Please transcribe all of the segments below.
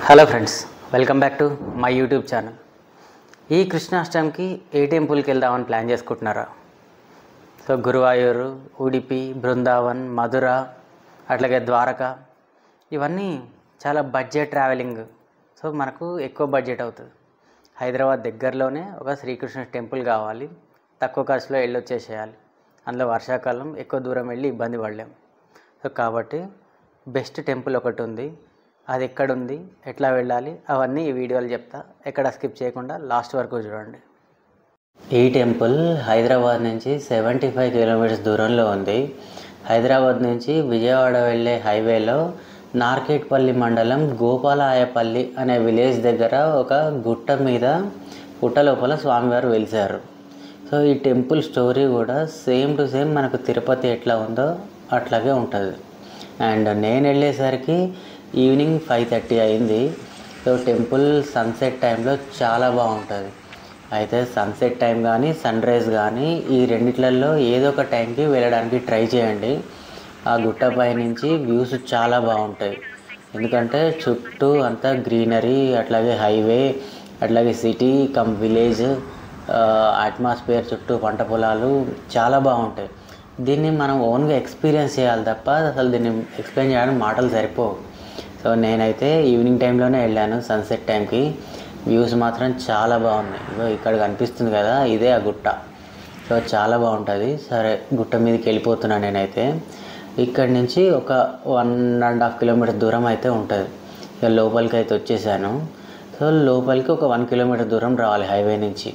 Hello friends, welcome back to my YouTube channel. ఈ కృష్ణాష్టమికి ఏ టెంపుల్కి వెళ్దామని ప్లాన్ చేసుకుంటున్నారా? సో గురువాయూరు, ఉడిపి, బృందావన్, మధుర, అట్లాగే ద్వారక, ఇవన్నీ చాలా బడ్జెట్ ట్రావెలింగ్. సో మనకు ఎక్కువ బడ్జెట్ అవుతుంది. హైదరాబాద్ దగ్గరలోనే ఒక శ్రీకృష్ణ టెంపుల్ కావాలి, తక్కువ ఖర్చులో వెళ్ళొచ్చేసేయాలి. అందులో వర్షాకాలం ఎక్కువ దూరం వెళ్ళి ఇబ్బంది పడలేం. సో కాబట్టి బెస్ట్ టెంపుల్ ఒకటి ఉంది. అది ఎక్కడుంది, ఎట్లా వెళ్ళాలి, అవన్నీ ఈ వీడియోలో చెప్తా. ఎక్కడ స్కిప్ చేయకుండా లాస్ట్ వరకు చూడండి. ఈ టెంపుల్ హైదరాబాద్ నుంచి 75 కిలోమీటర్స్ దూరంలో ఉంది. హైదరాబాద్ నుంచి విజయవాడ వెళ్ళే హైవేలో నార్కెట్పల్లి మండలం గోపాలయాపల్లి అనే విలేజ్ దగ్గర ఒక గుట్ట మీద పుట్ట లోపల స్వామివారు వెలిశారు. సో ఈ టెంపుల్ స్టోరీ కూడా సేమ్ టు సేమ్ మనకు తిరుపతి ఎట్లా ఉందో అట్లాగే ఉంటుంది. అండ్ నేను వెళ్ళేసరికి ఈవినింగ్ 5:30 అయింది. సో టెంపుల్ సన్సెట్ టైంలో చాలా బాగుంటుంది. అయితే సన్సెట్ టైం కానీ సన్ రైజ్ కానీ ఈ రెండిట్లలో ఏదో ఒక టైంకి వెళ్ళడానికి ట్రై చేయండి. ఆ గుట్టపై నుంచి వ్యూస్ చాలా బాగుంటాయి. ఎందుకంటే చుట్టూ అంతా గ్రీనరీ, అట్లాగే హైవే, అట్లాగే సిటీ కమ్ విలేజ్, అట్మాస్ఫియర్, చుట్టూ పంట పొలాలు చాలా బాగుంటాయి. దీన్ని మనం ఓన్గా ఎక్స్పీరియన్స్ చేయాలి తప్ప అసలు దీన్ని ఎక్స్ప్లెయిన్ చేయడానికి మాటలు సరిపోవు. సో నేనైతే ఈవినింగ్ టైంలోనే వెళ్ళాను. సన్సెట్ టైంకి వ్యూస్ మాత్రం చాలా బాగున్నాయి. ఇక్కడ కనిపిస్తుంది కదా, ఇదే ఆ గుట్ట. సో చాలా బాగుంటుంది. సరే, గుట్ట మీదకి వెళ్ళిపోతున్నాను నేనైతే. ఇక్కడి నుంచి ఒక 1.5 కిలోమీటర్ దూరం అయితే ఉంటుంది. ఇక లోపలికి అయితే వచ్చేసాను. సో లోపలికి ఒక 1 కిలోమీటర్ దూరం రావాలి హైవే నుంచి.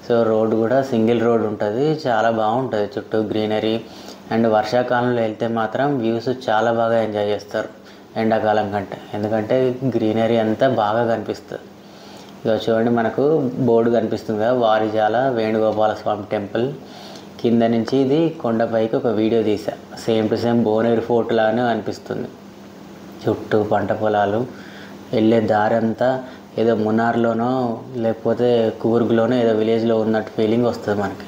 సో రోడ్ కూడా సింగిల్ రోడ్ ఉంటుంది, చాలా బాగుంటుంది. చుట్టూ గ్రీనరీ. అండ్ వర్షాకాలంలో వెళ్తే మాత్రం వ్యూస్ చాలా బాగా ఎంజాయ్ చేస్తారు ఎండాకాలం కంటే, ఎందుకంటే గ్రీనరీ అంతా బాగా కనిపిస్తుంది. ఇక చూడండి, మనకు బోర్డు కనిపిస్తుంది కదా, వారిజాల వేణుగోపాల స్వామి టెంపుల్. కింద నుంచి ఇది కొండపైకి ఒక వీడియో తీసా. Same to same Bhuvanagiri fort లాగానే అనిపిస్తుంది. చుట్టూ పంట పొలాలు, వెళ్ళే దారి అంతా ఏదో మున్నార్లోనో లేకపోతే కూర్గ్లోనో ఏదో విలేజ్లో ఉన్నట్టు ఫీలింగ్ వస్తుంది మనకి.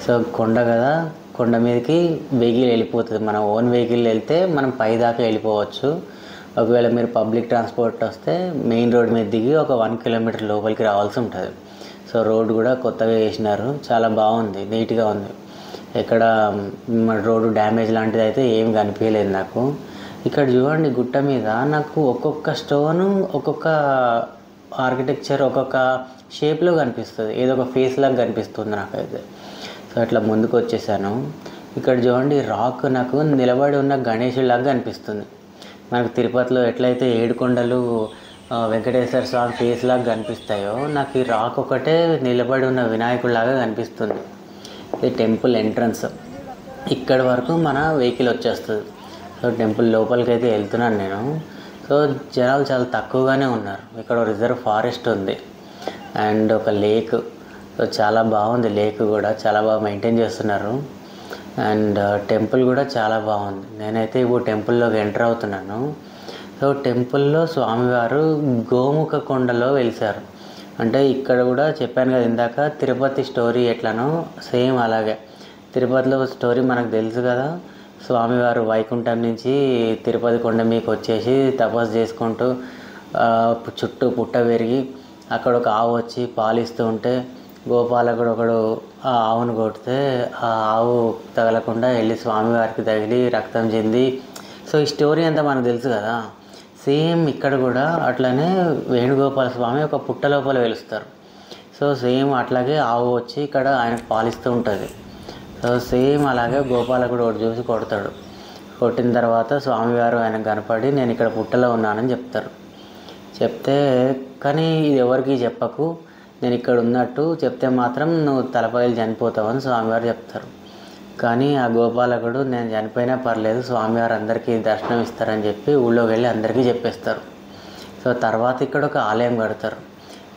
సో కొండ కదా, కొండ మీదకి వెహికల్ వెళ్ళిపోతుంది. మన ఓన్ వెహికల్ వెళ్తే మనం పై దాకా వెళ్ళిపోవచ్చు. ఒకవేళ మీరు పబ్లిక్ ట్రాన్స్పోర్ట్ వస్తే మెయిన్ రోడ్ మీద దిగి ఒక 1 కిలోమీటర్ లోపలికి రావాల్సి ఉంటుంది. సో రోడ్ కూడా కొత్తగా వేసినారు, చాలా బాగుంది, నీట్గా ఉంది. ఎక్కడ రోడ్డు డ్యామేజ్ లాంటిది అయితే ఏం కనిపించలేదు నాకు. ఇక్కడ చూడండి, గుట్ట మీద నాకు ఒక్కొక్క స్టోను ఒక్కొక్క ఆర్కిటెక్చర్ ఒక్కొక్క షేప్లో కనిపిస్తుంది. ఏదో ఒక ఫేస్ లాగా కనిపిస్తుంది నాకైతే. సో అట్లా ముందుకు వచ్చేసాను. ఇక్కడ చూడండి, రాక్ నాకు నిలబడి ఉన్న గణేశుడిలాగా కనిపిస్తుంది. మనకు తిరుపతిలో ఎట్లయితే 7 కొండలు వెంకటేశ్వర స్వామి ఫేస్ లాగా కనిపిస్తాయో, నాకు ఈ రాక్ ఒకటే నిలబడి ఉన్న వినాయకుడిలాగా కనిపిస్తుంది. ఇది టెంపుల్ ఎంట్రన్స్. ఇక్కడ వరకు మన వెహికల్ వచ్చేస్తుంది. సో టెంపుల్ లోపలికి అయితే వెళ్తున్నాను నేను. సో జనాలు చాలా తక్కువగానే ఉన్నారు. ఇక్కడ రిజర్వ్ ఫారెస్ట్ ఉంది అండ్ ఒక లేక్. సో చాలా బాగుంది, లేక్ కూడా చాలా బాగా మెయింటైన్ చేస్తున్నారు. అండ్ టెంపుల్ కూడా చాలా బాగుంది. నేనైతే ఇప్పుడు టెంపుల్లోకి ఎంటర్ అవుతున్నాను. సో టెంపుల్లో స్వామివారు గోముఖ కొండలో వెలిశారు. అంటే ఇక్కడ కూడా చెప్పాను కదా ఇందాక, తిరుపతి స్టోరీ ఎట్లనో సేమ్ అలాగే. తిరుపతిలో స్టోరీ మనకు తెలుసు కదా, స్వామివారు వైకుంఠం నుంచి తిరుపతి కొండ మీకు వచ్చేసి తపస్సు చేసుకుంటూ చుట్టూ పుట్ట పెరిగి అక్కడ ఒక ఆవు వచ్చి పాలిస్తూ ఉంటే గోపాలకుడు ఒకడు ఆ ఆవును కొడితే ఆ ఆవు తగలకుండా వెళ్ళి స్వామివారికి తగిలి రక్తం చెంది. సో ఈ స్టోరీ అంతా మనకు తెలుసు కదా. సేమ్ ఇక్కడ కూడా అట్లనే వేణుగోపాల స్వామి ఒక పుట్ట లోపల వెలుస్తారు. సో సేమ్ అట్లాగే ఆవు వచ్చి ఇక్కడ ఆయనకు పాలిస్తూ ఉంటుంది. సో సేమ్ అలాగే గోపాలకుడు ఒకటి చూసి కొడతాడు. కొట్టిన తర్వాత స్వామివారు ఆయనకు కనపడి నేను ఇక్కడ పుట్టలో ఉన్నానని చెప్తారు. చెప్తే కానీ ఇది ఎవరికి చెప్పకు, నేను ఇక్కడ ఉన్నట్టు చెప్తే మాత్రం నువ్వు తలపైలు చనిపోతావని స్వామివారు చెప్తారు. కానీ ఆ గోపాలకుడు నేను చనిపోయినా పర్లేదు, స్వామివారు అందరికీ దర్శనం ఇస్తారని చెప్పి ఊళ్ళోకి వెళ్ళి అందరికీ చెప్పేస్తారు. సో తర్వాత ఇక్కడ ఒక ఆలయం కడతారు.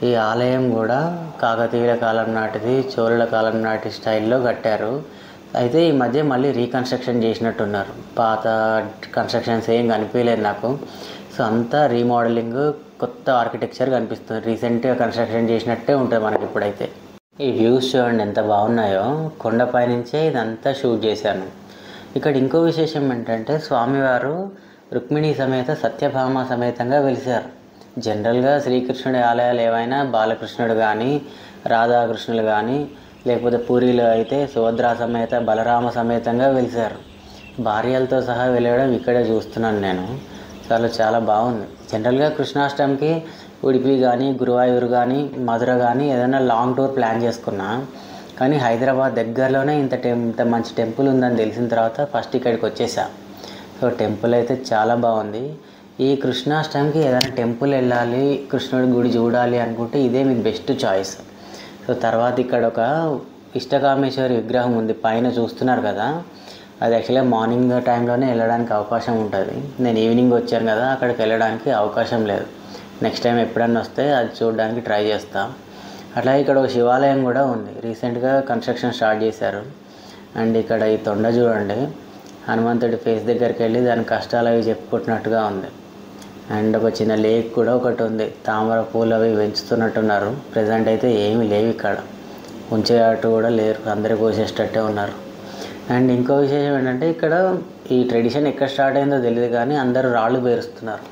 ఈ ఆలయం కూడా కాకతీయుల కాలం నాటిది, చోళుల కాలం నాటి స్టైల్లో కట్టారు. అయితే ఈ మధ్య మళ్ళీ రీకన్స్ట్రక్షన్ చేసినట్టున్నారు. పాత కన్స్ట్రక్షన్స్ ఏం కనిపించలేదు నాకు. సో అంతా రీమోడలింగ్, కొత్త ఆర్కిటెక్చర్ కనిపిస్తుంది. రీసెంట్గా కన్స్ట్రక్షన్ చేసినట్టే ఉంటుంది మనకి ఇప్పుడైతే. ఈ వ్యూస్ చూడండి ఎంత బాగున్నాయో. కొండపై నుంచే ఇదంతా షూట్ చేశాను. ఇక్కడ ఇంకో విశేషం ఏంటంటే, స్వామివారు రుక్మిణీ సమేత సత్యభామ సమేతంగా వెలిశారు. జనరల్గా శ్రీకృష్ణుడి ఆలయాలు ఏవైనా బాలకృష్ణుడు కానీ రాధాకృష్ణులు కానీ లేకపోతే పూరిలో అయితే సుభద్రా సమేత బలరామ సమేతంగా వెలిశారు. భార్యలతో సహా వెళ్ళడం ఇక్కడే చూస్తున్నాను నేను. చాలా బాగుంది. జనరల్గా కృష్ణాష్టమికి ఉడిపి కానీ గురువాయూర్ కానీ మధుర కానీ ఏదైనా లాంగ్ టూర్ ప్లాన్ చేసుకున్నా, కానీ హైదరాబాద్ దగ్గరలోనే ఇంత మంచి టెంపుల్ ఉందని తెలిసిన తర్వాత ఫస్ట్ ఇక్కడికి వచ్చేసా. సో టెంపుల్ అయితే చాలా బాగుంది. ఈ కృష్ణాష్టమికి ఏదైనా టెంపుల్ వెళ్ళాలి, కృష్ణుడి గుడి చూడాలి అనుకుంటే ఇదే మీకు బెస్ట్ చాయిస్. సో తర్వాత ఇక్కడ ఒక ఇష్టకామేశ్వరి విగ్రహం ఉంది, పైన చూస్తున్నారు కదా. అది యాక్చువల్గా మార్నింగ్ టైంలోనే వెళ్ళడానికి అవకాశం ఉంటుంది. నేను ఈవినింగ్ వచ్చాను కదా, అక్కడికి వెళ్ళడానికి అవకాశం లేదు. నెక్స్ట్ టైం ఎప్పుడన్నా వస్తే అది చూడడానికి ట్రై చేస్తాం. అట్లాగే ఇక్కడ ఒక శివాలయం కూడా ఉంది, రీసెంట్గా కన్స్ట్రక్షన్ స్టార్ట్ చేశారు. అండ్ ఇక్కడ ఈ తొండ చూడండి, హనుమంతుడి ఫేస్ దగ్గరికి వెళ్ళి దాని కష్టాలు అవి చెప్పుకుంటున్నట్టుగా ఉంది. అండ్ ఒక చిన్న లేక్ కూడా ఒకటి ఉంది, తామర పూలు అవి పెంచుతున్నట్టున్నారు. ప్రజెంట్ అయితే ఏమీ లేవు ఇక్కడ, ఉంచేటట్టు కూడా లేరు, అందరూ కోసేటట్టే ఉన్నారు. అండ్ ఇంకో విశేషం ఏంటంటే ఇక్కడ ఈ ట్రెడిషన్ ఎక్కడ స్టార్ట్ అయిందో తెలియదు కానీ అందరూ రాళ్ళు పేరుస్తున్నారు.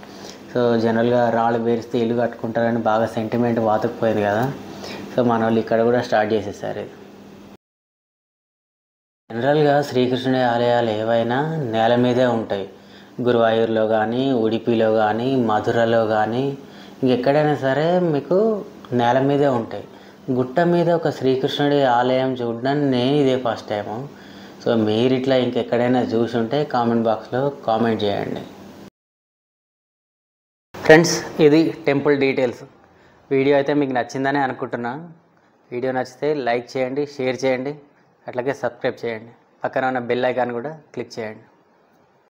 సో జనరల్గా రాళ్ళు పేరిస్తే ఇల్లు కట్టుకుంటారని బాగా సెంటిమెంట్ వాతుకుపోయింది కదా. సో మన వాళ్ళు ఇక్కడ కూడా స్టార్ట్ చేసేసారు. జనరల్గా శ్రీకృష్ణుడి ఆలయాలు ఏవైనా నేల మీదే ఉంటాయి. గురువాయూర్లో కానీ ఉడిపిలో కానీ మధురలో కానీ ఇంకెక్కడైనా సరే మీకు నేల మీదే ఉంటాయి. గుట్ట మీద ఒక శ్రీకృష్ణుడి ఆలయం చూడడం నేను ఇదే ఫస్ట్ టైము. సో మీరు ఇట్లా ఇంకెక్కడైనా చూసి ఉంటే కామెంట్ బాక్స్లో కామెంట్ చేయండి. ఫ్రెండ్స్, ఇది టెంపుల్ డీటెయిల్స్. వీడియో అయితే మీకు నచ్చిందని అనుకుంటున్నా. వీడియో నచ్చితే లైక్ చేయండి, షేర్ చేయండి, అట్లాగే సబ్స్క్రైబ్ చేయండి. పక్కన ఉన్న బెల్ ఐకాన్ కూడా క్లిక్ చేయండి.